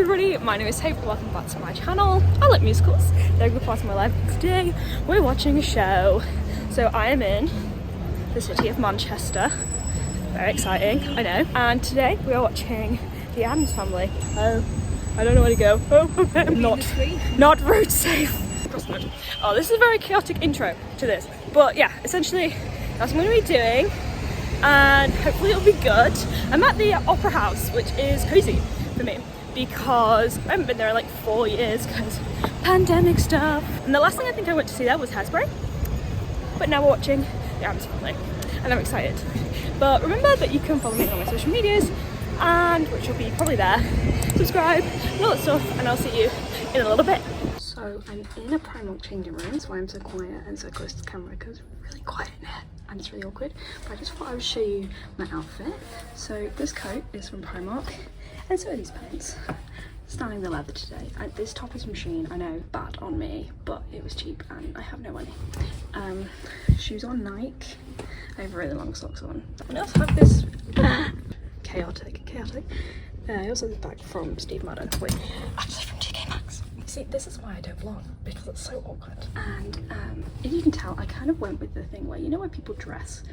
everybody, my name is Hope, welcome back to my channel. I like musicals, they're a good part of my life. Today we're watching a show. So I am in the city of Manchester, very exciting, I know. And today we are watching the Addams Family. Oh, I don't know where to go. Oh, not road safe. Oh, this is a very chaotic intro to this. But yeah, essentially that's what I'm going to be doing. And hopefully it'll be good. I'm at the Opera House, which is crazy for me because I haven't been there in like 4 years because pandemic stuff. And the last thing I think I went to see there was Hairspray. But now we're watching the Addams Family and I'm excited. But remember that you can follow me on my social medias, and which will be probably there. Subscribe and all that stuff, and I'll see you in a little bit. So I'm in a Primark changing room, so I'm so quiet and so close to the camera because it's really quiet in here and it's really awkward. But I just thought I would show you my outfit. So this coat is from Primark, and so are these pants. Styling the leather today. This top is from Shein. I know, bad on me, but it was cheap and I have no money. Shoes on Nike. I have really long socks on. I also have this chaotic. I also have this bag from Steve Madden. Wait, actually from TK Maxx. See, this is why I don't vlog, because it's so awkward. And if you can tell, I kind of went with the thing where, you know, when people dress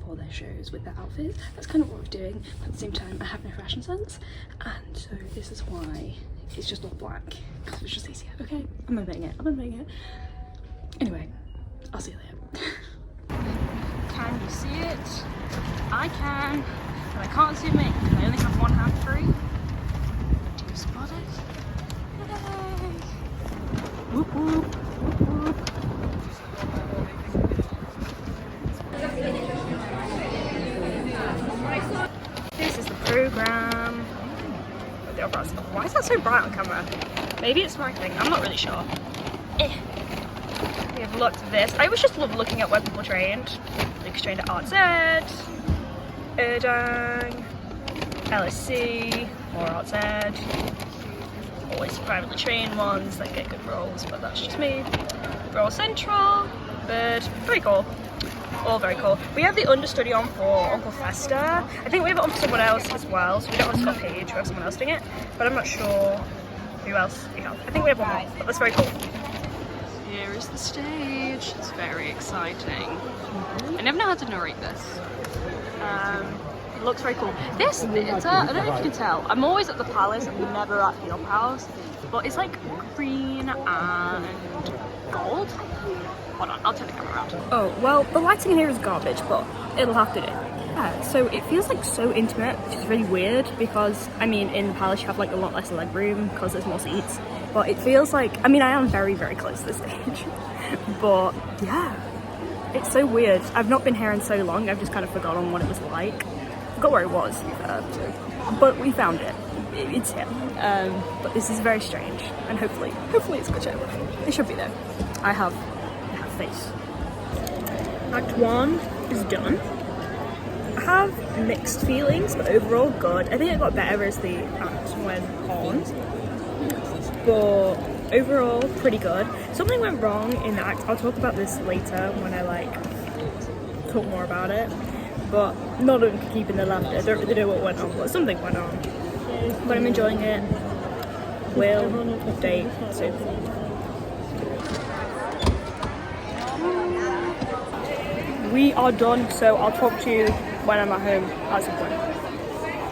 for their shows with their outfits, that's kind of what we're doing. But at the same time, I have no fashion sense, and so this is why it's just all black, because it's just easier. Okay, I'm admitting it. Anyway, I'll see you later. Can you see it? I can, but I can't zoom in because I only have one hand free. Do you spot it? Yay! Whoop whoop, whoop whoop. This is the programme. Why is that so bright on camera? Maybe it's my thing, I'm not really sure. We have lots of this. I always just love looking at where people trained. Luke's trained at ArtsEd, ADDAMS, LSC, or ArtsEd. Always privately trained ones that get good roles, but that's just me. Royal Central, Bird, very cool. All very cool. We have the understudy on for Uncle Fester. I think we have it on for someone else as well, so we don't have Scott Page, we have someone else doing it, but I'm not sure who else we have. I think we have one more, but that's very cool. Here is the stage. It's very exciting. I never know how to narrate this. It looks very cool. This theatre, I don't know if you can tell, I'm always at the Palace, I'm never at the Opera House, but it's like green and gold. Hold on, I'll turn the camera around. Oh, well, the lighting in here is garbage, but it'll have to do. Yeah, so it feels like so intimate, which is really weird because, I mean, in the Palace you have like a lot less leg room because there's more seats. But it feels like, I mean, I am very, very close to the stage. But yeah, it's so weird. I've not been here in so long, I've just kind of forgotten what it was like. Forgot where it was, to be fair. But we found it. It's here. But this is very strange. And hopefully it's a good show. It should be though. I have faith. Act 1 is done. I have mixed feelings, but overall good. I think it got better as the act went on. But overall pretty good. Something went wrong in the act. I'll talk about this later when I like talk more about it, but not keeping the laughter. I don't really know what went on, but something went on, but I'm enjoying it. Will update soon. We are done, so I'll talk to you when I'm at home at some point.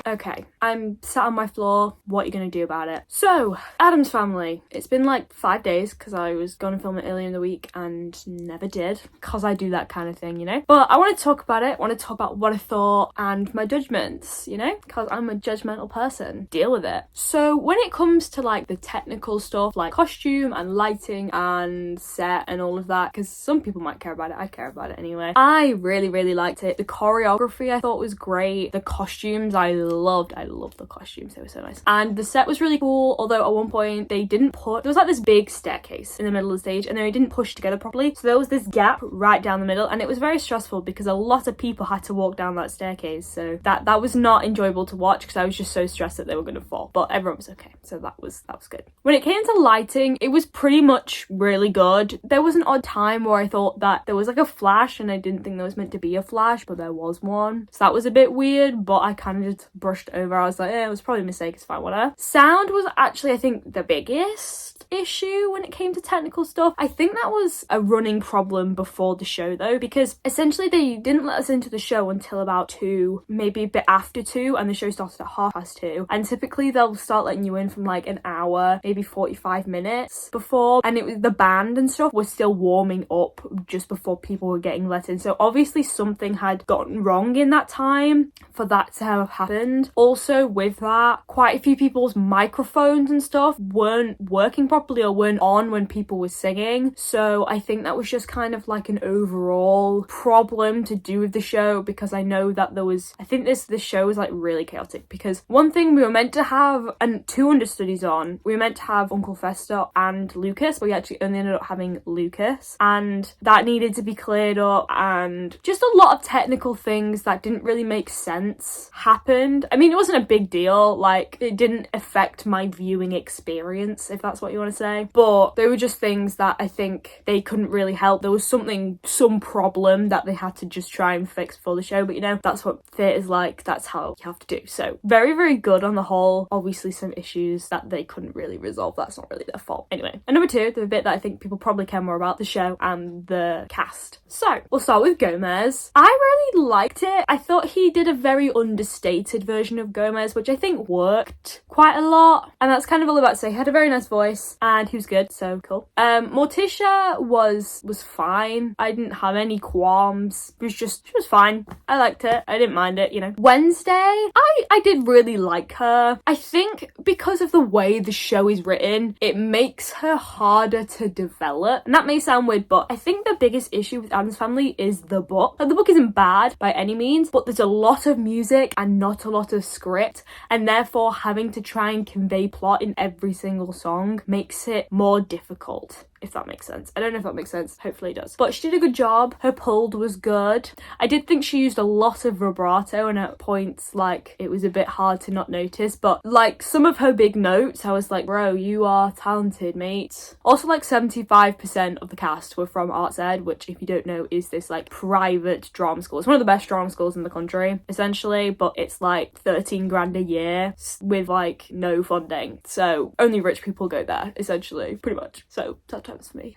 Okay, I'm sat on my floor. What are you gonna do about it? So, Addams Family. It's been like 5 days because I was gonna film it earlier in the week and never did because I do that kind of thing, you know? But I want to talk about it. I want to talk about what I thought and my judgments, you know? Because I'm a judgmental person. Deal with it. So, when it comes to like the technical stuff like costume and lighting and set and all of that, because some people might care about it, I care about it anyway. I really, really liked it. The choreography I thought was great. The costumes I loved the costumes, they were so nice, and the set was really cool. Although at one point they didn't put, there was like this big staircase in the middle of the stage and they didn't push together properly, so there was this gap right down the middle and it was very stressful because a lot of people had to walk down that staircase, so that was not enjoyable to watch because I was just so stressed that they were going to fall, but everyone was okay, so that was good. When it came to lighting, it was pretty much really good. There was an odd time where I thought that there was like a flash and I didn't think there was meant to be a flash, but there was one, so that was a bit weird, but I kind of just brushed brushed over. I was like, it was probably a mistake, it's fine, whatever. Sound was actually, I think, the biggest issue when it came to technical stuff. I think that was a running problem before the show though, because essentially they didn't let us into the show until about 2, maybe a bit after 2, and the show started at 2:30, and typically they'll start letting you in from like an hour, maybe 45 minutes before, and it was the band and stuff was still warming up just before people were getting let in. So obviously something had gotten wrong in that time for that to have happened. Also with that, quite a few people's microphones and stuff weren't working properly or weren't on when people were singing. So I think that was just kind of like an overall problem to do with the show, because I know that there was, I think this show was like really chaotic, because one thing we were meant to have and 2 understudies on, we were meant to have Uncle Fester and Lucas, but we actually only ended up having Lucas, and that needed to be cleared up, and just a lot of technical things that didn't really make sense happened. I mean, it wasn't a big deal, like it didn't affect my viewing experience, if that's what you want to say, but they were just things that I think they couldn't really help. There was some problem that they had to just try and fix for the show, but you know, that's what theatre's like, that's how you have to do. So very, very good on the whole. Obviously some issues that they couldn't really resolve, that's not really their fault. Anyway, and number 2, the bit that I think people probably care more about, the show and the cast. So we'll start with Gomez. I really liked it. I thought he did a very understated version of Gomez, which I think worked quite a lot, and that's kind of all about to say. He had a very nice voice and he was good, so cool. Morticia was fine. I didn't have any qualms. She was fine. I liked it. I didn't mind it, you know. Wednesday, I did really like her. I think because of the way the show is written, it makes her harder to develop, and that may sound weird, but I think the biggest issue with Addams Family is the book. Like, the book isn't bad by any means, but there's a lot of music and not a lot of script, and therefore having to try and convey plot in every single song makes it more difficult, if that makes sense. I don't know if that makes sense. Hopefully it does. But she did a good job. Her pulled was good. I did think she used a lot of vibrato, and at points, like, it was a bit hard to not notice. But, like, some of her big notes, I was like, bro, you are talented, mate. Also, like, 75% of the cast were from Arts Ed, which, if you don't know, is this, like, private drama school. It's one of the best drama schools in the country, essentially. But it's, like, 13 grand a year with, like, no funding. So only rich people go there, essentially, pretty much. So that's for me.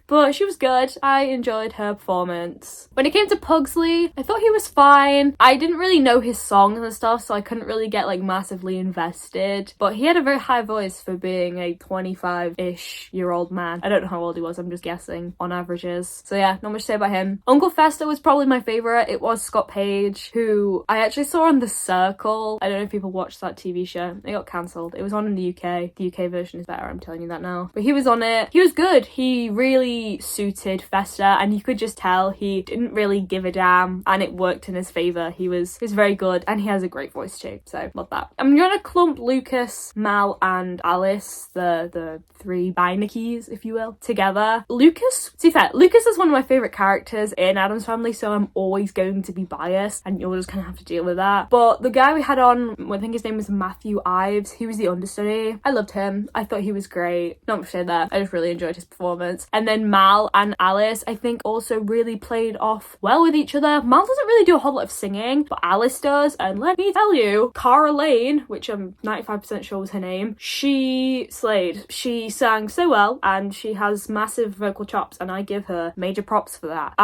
But she was good. I enjoyed her performance. When it came to Pugsley, I thought he was fine. I didn't really know his songs and stuff, so I couldn't really get like massively invested, but he had a very high voice for being a 25-ish year old man. I don't know how old he was, I'm just guessing on averages. So yeah, not much to say about him. Uncle Fester was probably my favourite. It was Scott Page, who I actually saw on The Circle. I don't know if people watched that TV show. It got cancelled. It was on in the UK. The UK version is better, I'm telling you that now. But he was on it. He was good. He really suited Fester, and you could just tell he didn't really give a damn, and it worked in his favour. He was very good, and he has a great voice too, so love that. I'm gonna clump Lucas, Mal and Alice, the 3 Beinecke's, if you will, together. Lucas, to be fair, Lucas is one of my favourite characters in Addams Family, so I'm always going to be biased, and you'll just kind of have to deal with that. But the guy we had on, I think his name was Matthew Ives, he was the understudy. I loved him. I thought he was great. Not much to say there. I just really enjoyed his performance. And then Mal and Alice, I think, also really played off well with each other. Mal doesn't really do a whole lot of singing, but Alice does, and let me tell you, Cara Lane, which I'm 95% sure was her name, she slayed. She sang so well, and she has massive vocal chops, and I give her major props for that.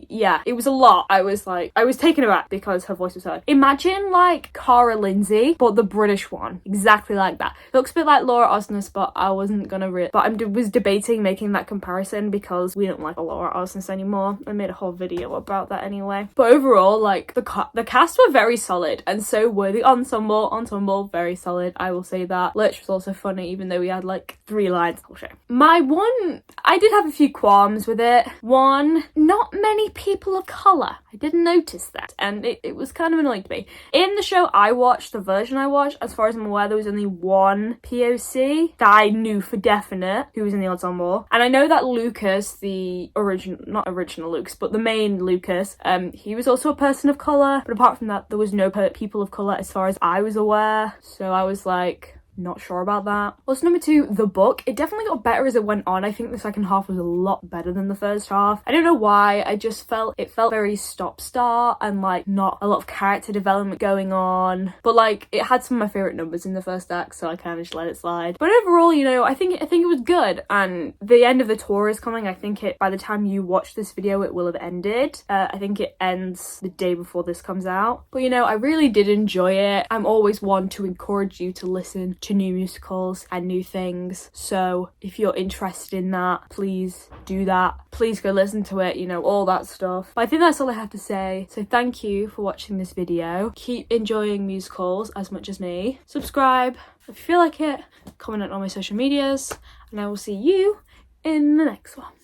Yeah, it was a lot. I was taken aback because her voice was heard. Imagine like Cara Lindsay, but the British one, exactly like that. It looks a bit like Laura Osnes, but I wasn't gonna but I was debating making that comparison because we don't like a Laura Osnes anymore. I made a whole video about that anyway. But overall, like, the cast were very solid, and so were the ensemble, very solid, I will say that. Lurch was also funny, even though we had like 3 lines. I'll show. I did have a few qualms with it. One, not many people of colour. I didn't notice that, and it was kind of annoying to me. In the show I watched, the version I watched, as far as I'm aware, there was only one POC that I knew for definite who was in the ensemble. And I know that Lucas, the not original Lucas, but the main Lucas, he was also a person of colour, but apart from that, there was no people of colour as far as I was aware. So I was like, Not sure about that. Also, number 2, the book. It definitely got better as it went on. I think the second half was a lot better than the first half. I don't know why. I just felt it felt very stop-start and like not a lot of character development going on. But like it had some of my favorite numbers in the first act, so I kind of just let it slide. But overall, you know, I think it was good. And the end of the tour is coming. I think by the time you watch this video, it will have ended. I think it ends the day before this comes out. But you know, I really did enjoy it. I'm always one to encourage you to listen to new musicals and new things. So if you're interested in that, please do that. Please go listen to it, you know, all that stuff. But I think that's all I have to say. So thank you for watching this video. Keep enjoying musicals as much as me. Subscribe if you feel like it. Comment on all my social medias. And I will see you in the next one.